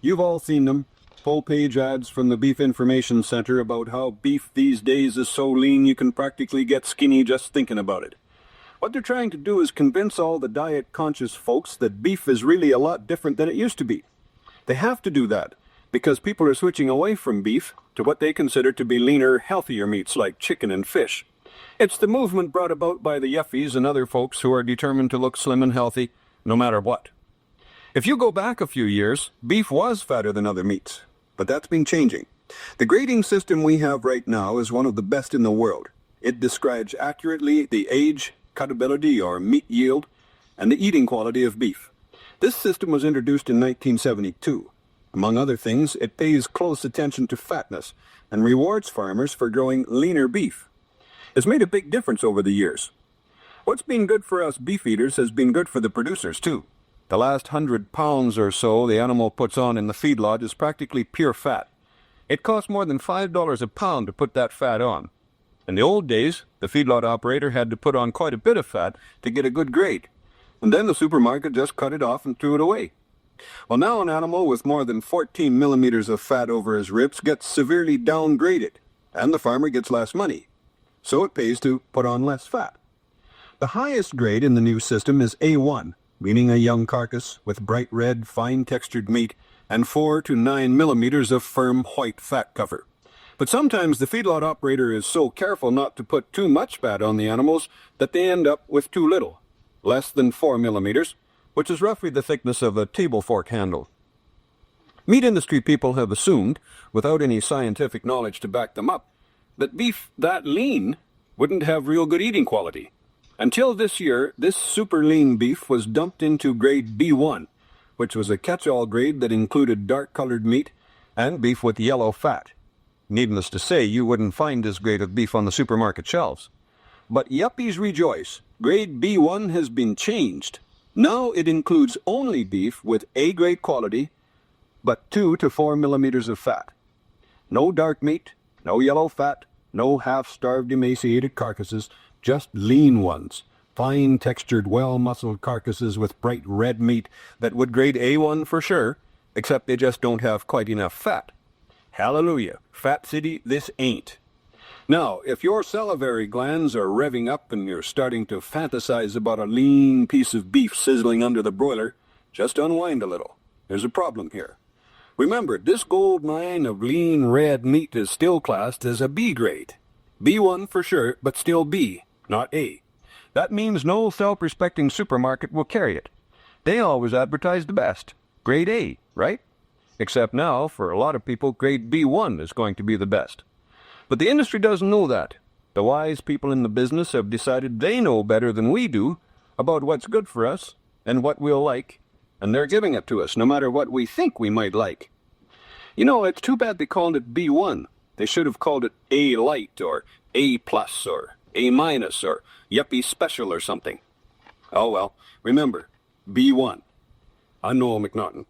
You've all seen them. Full-page ads from the Beef Information Center about how beef these days is so lean you can practically get skinny just thinking about it. What they're trying to do is convince all the diet-conscious folks that beef is really a lot different than it used to be. They have to do that because people are switching away from beef to what they consider to be leaner, healthier meats like chicken and fish. It's the movement brought about by the yuppies and other folks who are determined to look slim and healthy no matter what. If you go back a few years, beef was fatter than other meats, but that's been changing. The grading system we have right now is one of the best in the world. It describes accurately the age, cutability or meat yield, and the eating quality of beef. This system was introduced in 1972. Among other things, it pays close attention to fatness and rewards farmers for growing leaner beef. It's made a big difference over the years. What's been good for us beef eaters has been good for the producers too. The last 100 pounds or so the animal puts on in the feedlot is practically pure fat. It costs more than $5 a pound to put that fat on. In the old days, the feedlot operator had to put on quite a bit of fat to get a good grade, and then the supermarket just cut it off and threw it away. Well, now an animal with more than 14 millimeters of fat over his ribs gets severely downgraded, and the farmer gets less money, so it pays to put on less fat. The highest grade in the new system is A1, meaning a young carcass with bright red, fine-textured meat and 4 to 9 millimeters of firm white fat cover. But sometimes the feedlot operator is so careful not to put too much fat on the animals that they end up with too little, less than 4 millimeters, which is roughly the thickness of a table fork handle. Meat industry people have assumed, without any scientific knowledge to back them up, that beef that lean wouldn't have real good eating quality. Until this year, this super lean beef was dumped into grade B1, which was a catch-all grade that included dark-colored meat and beef with yellow fat. Needless to say, you wouldn't find this grade of beef on the supermarket shelves. But yuppies rejoice. Grade B1 has been changed. Now it includes only beef with A-grade quality, but 2 to 4 millimeters of fat. No dark meat, no yellow fat, no half-starved emaciated carcasses, just lean ones, fine-textured, well-muscled carcasses with bright red meat that would grade A1 for sure, except they just don't have quite enough fat. Hallelujah, Fat City, this ain't. Now, if your salivary glands are revving up and you're starting to fantasize about a lean piece of beef sizzling under the broiler, just unwind a little. There's a problem here. Remember, this gold mine of lean red meat is still classed as a B grade. B1 for sure, but still B, not A. That means no self-respecting supermarket will carry it. They always advertise the best, grade A, right? Except now, for a lot of people, grade B1 is going to be the best. But the industry doesn't know that. The wise people in the business have decided they know better than we do about what's good for us and what we'll like, and they're giving it to us no matter what we think we might like. You know, it's too bad they called it B1. They should have called it A Light or A Plus or A Minus or Yuppie Special or something. Oh well, remember, B1. I'm Noel McNaughton.